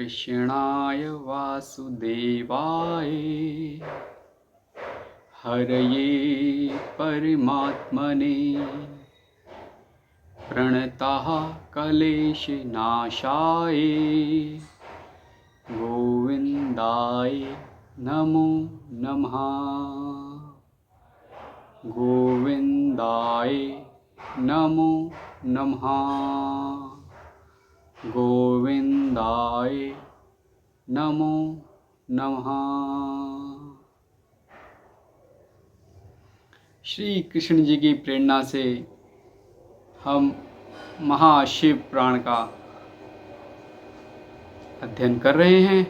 कृष्णाय वासुदेवाय हरये परमात्मने प्रणतः क्लेशनाशाय गोविन्दाय नमो नमः। गोविन्दाय नमो नमः। गोविन्दाय नमो नमः। श्री कृष्ण जी की प्रेरणा से हम महाशिव पुराण का अध्ययन कर रहे हैं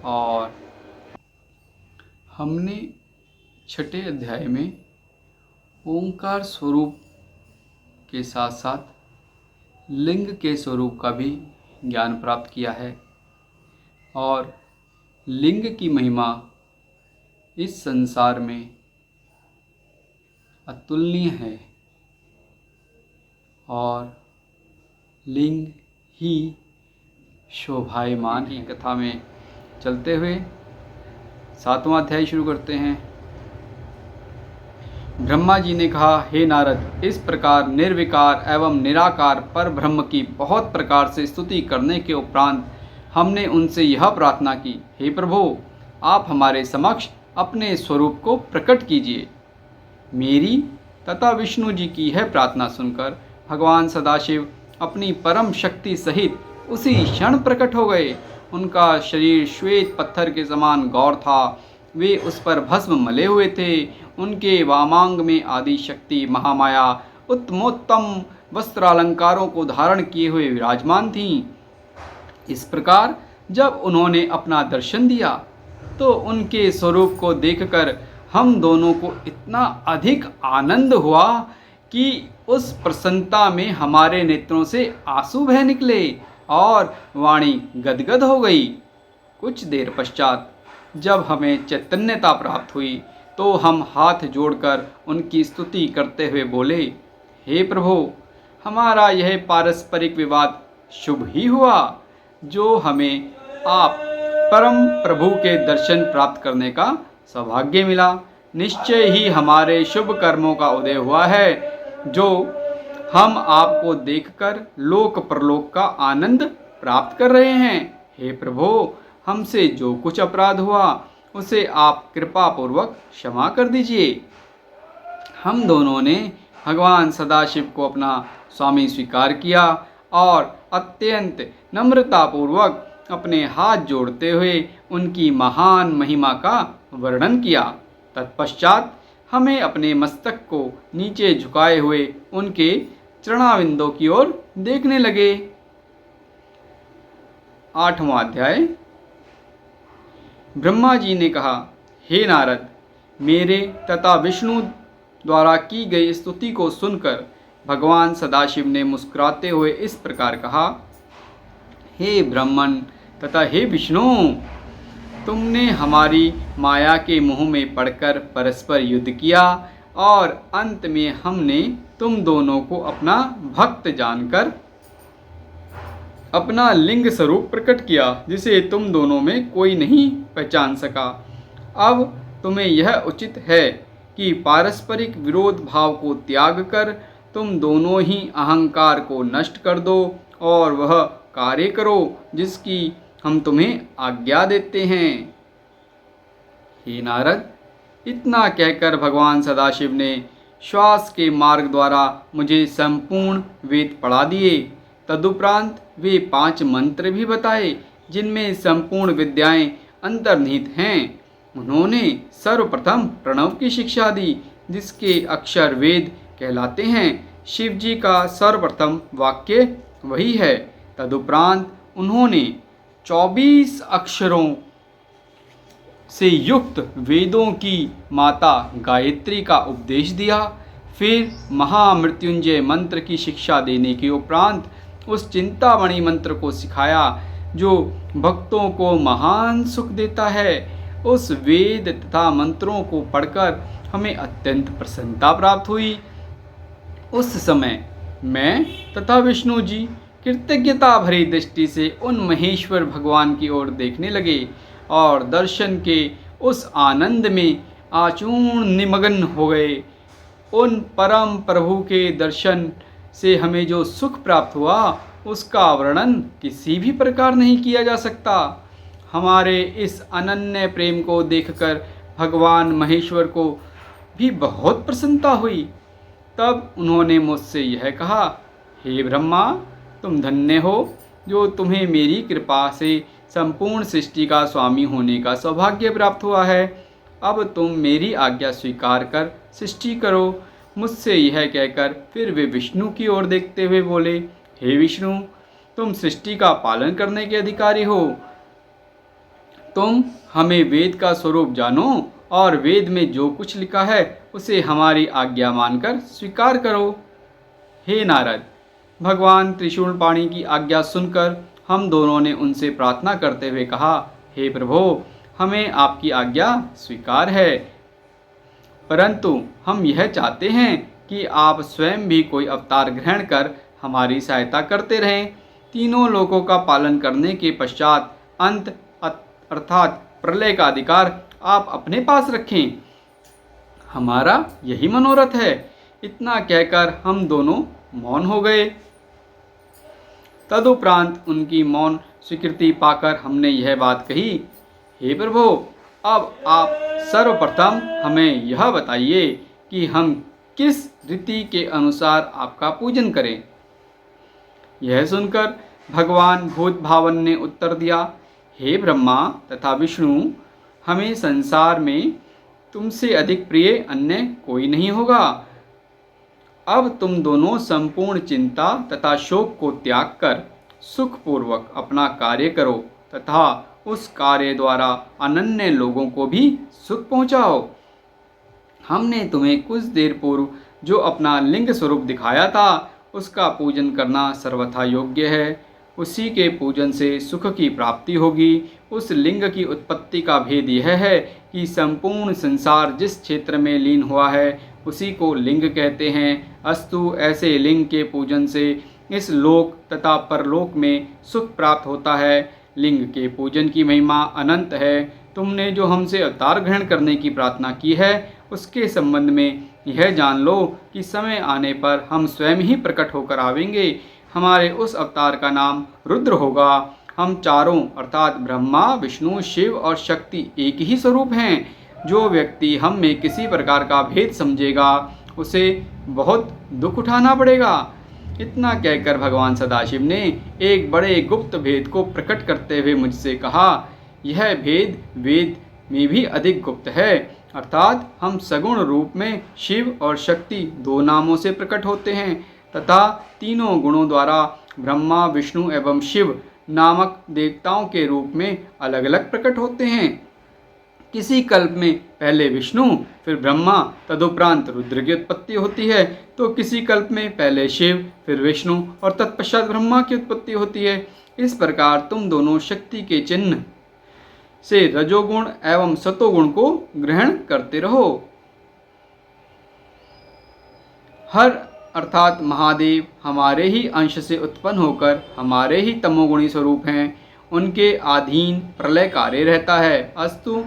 और हमने छठे अध्याय में ओंकार स्वरूप के साथ साथ लिंग के स्वरूप का भी ज्ञान प्राप्त किया है और लिंग की महिमा इस संसार में अतुलनीय है और लिंग ही शोभायमान की कथा में चलते हुए 7वां अध्याय शुरू करते हैं। ब्रह्मा जी ने कहा, हे नारद, इस प्रकार निर्विकार एवं निराकार पर ब्रह्म की बहुत प्रकार से स्तुति करने के उपरांत हमने उनसे यह प्रार्थना की, हे प्रभु, आप हमारे समक्ष अपने स्वरूप को प्रकट कीजिए। मेरी तथा विष्णु जी की यह प्रार्थना सुनकर भगवान सदाशिव अपनी परम शक्ति सहित उसी क्षण प्रकट हो गए। उनका शरीर श्वेत पत्थर के समान गौर था। वे उस पर भस्म मले हुए थे। उनके वामांग में आदि शक्ति महामाया उत्तमोत्तम वस्त्रालंकारों को धारण किए हुए विराजमान थीं। इस प्रकार जब उन्होंने अपना दर्शन दिया तो उनके स्वरूप को देखकर हम दोनों को इतना अधिक आनंद हुआ कि उस प्रसन्नता में हमारे नेत्रों से आंसू बह निकले और वाणी गदगद हो गई। कुछ देर पश्चात जब हमें चैतन्यता प्राप्त हुई तो हम हाथ जोड़कर उनकी स्तुति करते हुए बोले, हे प्रभु, हमारा यह पारस्परिक विवाद शुभ ही हुआ जो हमें आप परम प्रभु के दर्शन प्राप्त करने का सौभाग्य मिला। निश्चय ही हमारे शुभ कर्मों का उदय हुआ है जो हम आपको देखकर लोक परलोक का आनंद प्राप्त कर रहे हैं। हे प्रभु, हमसे जो कुछ अपराध हुआ उसे आप कृपा पूर्वक क्षमा कर दीजिए। हम दोनों ने भगवान सदाशिव को अपना स्वामी स्वीकार किया और अत्यंत नम्रतापूर्वक अपने हाथ जोड़ते हुए उनकी महान महिमा का वर्णन किया। तत्पश्चात हमें अपने मस्तक को नीचे झुकाए हुए उनके चरणाविंदों की ओर देखने लगे। 8वां अध्याय। ब्रह्मा जी ने कहा, हे नारद, मेरे तथा विष्णु द्वारा की गई स्तुति को सुनकर भगवान सदाशिव ने मुस्कुराते हुए इस प्रकार कहा, हे ब्रह्मन तथा हे विष्णु, तुमने हमारी माया के मोह में पड़कर परस्पर युद्ध किया और अंत में हमने तुम दोनों को अपना भक्त जानकर अपना लिंग स्वरूप प्रकट किया जिसे तुम दोनों में कोई नहीं पहचान सका। अब तुम्हें यह उचित है कि पारस्परिक विरोध भाव को त्याग कर तुम दोनों ही अहंकार को नष्ट कर दो और वह कार्य करो जिसकी हम तुम्हें आज्ञा देते हैं। हे नारद, इतना कहकर भगवान सदाशिव ने श्वास के मार्ग द्वारा मुझे संपूर्ण वेद पढ़ा दिए। तदुपरांत वे 5 मंत्र भी बताए जिनमें संपूर्ण विद्याएं अंतर्निहित हैं। उन्होंने सर्वप्रथम प्रणव की शिक्षा दी जिसके अक्षर वेद कहलाते हैं। शिव जी का सर्वप्रथम वाक्य वही है। तदुपरांत उन्होंने 24 अक्षरों से युक्त वेदों की माता गायत्री का उपदेश दिया। फिर महामृत्युंजय मंत्र की शिक्षा देने के उपरांत उस चिंतामणि मंत्र को सिखाया जो भक्तों को महान सुख देता है। उस वेद तथा मंत्रों को पढ़कर हमें अत्यंत प्रसन्नता प्राप्त हुई। उस समय मैं तथा विष्णु जी कृतज्ञता भरी दृष्टि से उन महेश्वर भगवान की ओर देखने लगे और दर्शन के उस आनंद में आचूर्ण निमग्न हो गए। उन परम प्रभु के दर्शन से हमें जो सुख प्राप्त हुआ उसका वर्णन किसी भी प्रकार नहीं किया जा सकता। हमारे इस अनन्य प्रेम को देखकर भगवान महेश्वर को भी बहुत प्रसन्नता हुई। तब उन्होंने मुझसे यह कहा, हे ब्रह्मा, तुम धन्य हो जो तुम्हें मेरी कृपा से संपूर्ण सृष्टि का स्वामी होने का सौभाग्य प्राप्त हुआ है। अब तुम मेरी आज्ञा स्वीकार कर सृष्टि करो। मुझसे यह कहकर फिर वे विष्णु की ओर देखते हुए बोले, हे विष्णु, तुम सृष्टि का पालन करने के अधिकारी हो। तुम हमें वेद का स्वरूप जानो और वेद में जो कुछ लिखा है उसे हमारी आज्ञा मानकर स्वीकार करो। हे नारद, भगवान त्रिशूलपाणि की आज्ञा सुनकर हम दोनों ने उनसे प्रार्थना करते हुए कहा, हे प्रभो, हमें आपकी आज्ञा स्वीकार है, परंतु हम यह चाहते हैं कि आप स्वयं भी कोई अवतार ग्रहण कर हमारी सहायता करते रहें। तीनों लोकों का पालन करने के पश्चात अंत अर्थात प्रलय का अधिकार आप अपने पास रखें। हमारा यही मनोरथ है। इतना कहकर हम दोनों मौन हो गए। तदुपरांत उनकी मौन स्वीकृति पाकर हमने यह बात कही, हे प्रभु, अब आप सर्वप्रथम हमें यह बताइए कि हम किस रीति के अनुसार आपका पूजन करें। यह सुनकर भगवान भूत भावन ने उत्तर दिया, हे ब्रह्मा तथा विष्णु, हमें संसार में तुमसे अधिक प्रिय अन्य कोई नहीं होगा। अब तुम दोनों संपूर्ण चिंता तथा शोक को त्याग कर सुखपूर्वक अपना कार्य करो तथा उस कार्य द्वारा अनन्य लोगों को भी सुख पहुँचाओ। हमने तुम्हें कुछ देर पूर्व जो अपना लिंग स्वरूप दिखाया था उसका पूजन करना सर्वथा योग्य है। उसी के पूजन से सुख की प्राप्ति होगी। उस लिंग की उत्पत्ति का भेद यह है कि संपूर्ण संसार जिस क्षेत्र में लीन हुआ है उसी को लिंग कहते हैं। अस्तु, ऐसे लिंग के पूजन से इस लोक तथा परलोक में सुख प्राप्त होता है। लिंग के पूजन की महिमा अनंत है। तुमने जो हमसे अवतार ग्रहण करने की प्रार्थना की है उसके संबंध में यह जान लो कि समय आने पर हम स्वयं ही प्रकट होकर आवेंगे। हमारे उस अवतार का नाम रुद्र होगा। हम चारों अर्थात ब्रह्मा, विष्णु, शिव और शक्ति एक ही स्वरूप हैं। जो व्यक्ति हम में किसी प्रकार का भेद समझेगा उसे बहुत दुख उठाना पड़ेगा। इतना कहकर भगवान सदाशिव ने एक बड़े गुप्त भेद को प्रकट करते हुए मुझसे कहा, यह भेद वेद में भी अधिक गुप्त है। अर्थात हम सगुण रूप में शिव और शक्ति दो नामों से प्रकट होते हैं तथा तीनों गुणों द्वारा ब्रह्मा, विष्णु एवं शिव नामक देवताओं के रूप में अलग अलग प्रकट होते हैं। किसी कल्प में पहले विष्णु फिर ब्रह्मा तदुपरांत रुद्र की उत्पत्ति होती है, तो किसी कल्प में पहले शिव फिर विष्णु और तत्पश्चात ब्रह्मा की उत्पत्ति होती है। इस प्रकार तुम दोनों शक्ति के चिन्ह से रजोगुण एवं सतोगुण को ग्रहण करते रहो। हर अर्थात महादेव हमारे ही अंश से उत्पन्न होकर हमारे ही तमोगुणी स्वरूप हैं। उनके अधीन प्रलय कार्य रहता है। अस्तु,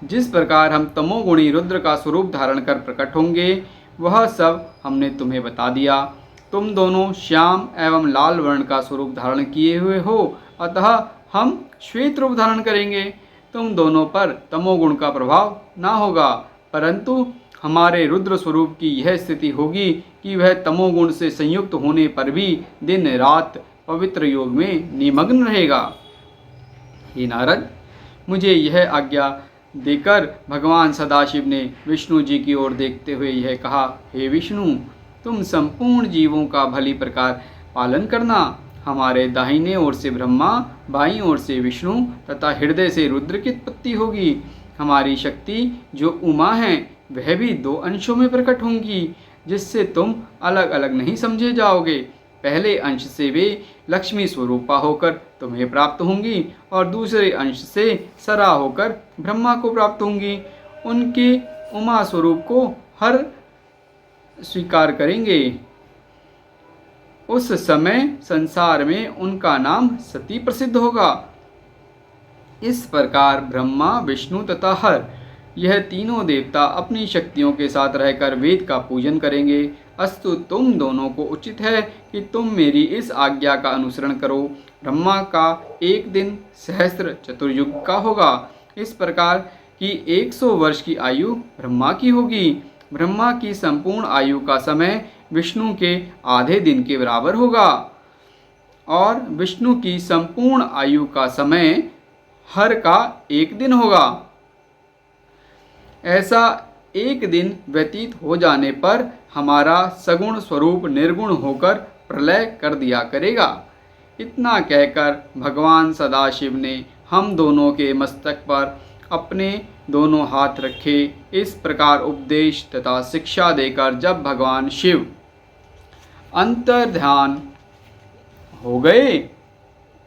जिस प्रकार हम तमोगुणी रुद्र का स्वरूप धारण कर प्रकट होंगे वह सब हमने तुम्हें बता दिया। तुम दोनों श्याम एवं लाल वर्ण का स्वरूप धारण किए हुए हो, अतः हम श्वेत रूप धारण करेंगे। तुम दोनों पर तमोगुण का प्रभाव ना होगा, परंतु हमारे रुद्र स्वरूप की यह स्थिति होगी कि वह तमोगुण से संयुक्त होने पर भी दिन रात पवित्र योग में निमग्न रहेगा। हे नारद, मुझे यह आज्ञा देकर भगवान सदाशिव ने विष्णु जी की ओर देखते हुए यह कहा, हे विष्णु, तुम संपूर्ण जीवों का भली प्रकार पालन करना। हमारे दाहिने ओर से ब्रह्मा, बाईं ओर से विष्णु तथा हृदय से रुद्र की उत्पत्ति होगी। हमारी शक्ति जो उमा है वह भी दो अंशों में प्रकट होंगी, जिससे तुम अलग अलग नहीं समझे जाओगे। पहले अंश से वे लक्ष्मी स्वरूपा होकर तुम्हें प्राप्त होंगी और दूसरे अंश से सरा होकर ब्रह्मा को प्राप्त होंगी। उनके उमा स्वरूप को हर स्वीकार करेंगे। उस समय संसार में उनका नाम सती प्रसिद्ध होगा। इस प्रकार ब्रह्मा, विष्णु तथा हर, यह तीनों देवता अपनी शक्तियों के साथ रहकर वेद का पूजन करेंगे। अस्तु, तुम दोनों को उचित है कि तुम मेरी इस आज्ञा का अनुसरण करो। ब्रह्मा का एक दिन सहस्त्र चतुर्युग का होगा। इस प्रकार की 100 वर्ष की आयु ब्रह्मा की होगी। ब्रह्मा की संपूर्ण आयु का समय विष्णु के आधे दिन के बराबर होगा और विष्णु की संपूर्ण आयु का समय हर का एक दिन होगा। ऐसा एक दिन व्यतीत हो जाने पर हमारा सगुण स्वरूप निर्गुण होकर प्रलय कर दिया करेगा। इतना कहकर भगवान सदाशिव ने हम दोनों के मस्तक पर अपने दोनों हाथ रखे। इस प्रकार उपदेश तथा शिक्षा देकर जब भगवान शिव अंतर्ध्यान हो गए,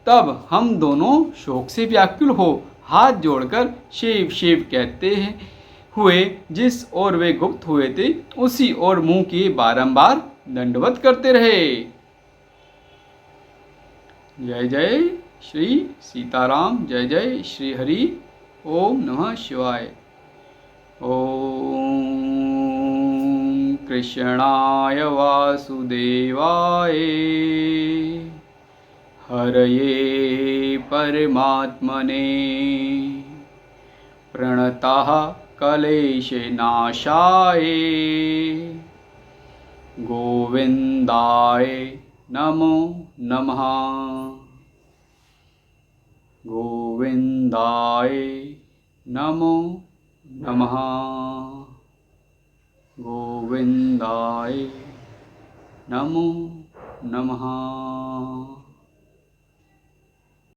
तब हम दोनों शोक से व्याकुल हो हाथ जोड़कर शिव शिव कहते हुए जिस ओर वे गुप्त हुए थे उसी ओर मुंह किए बारंबार दंडवत करते रहे। जय जय श्री सीताराम, जय जय श्री हरि। ओम नमः शिवाय। ओम कृष्णाय वासुदेवाय हरये परमात्मने प्रणतः क्लेशनाशाय गोविन्दाय नमो नमः। गोविन्दाय नमो नमः। गोविन्दाय नमो नमः।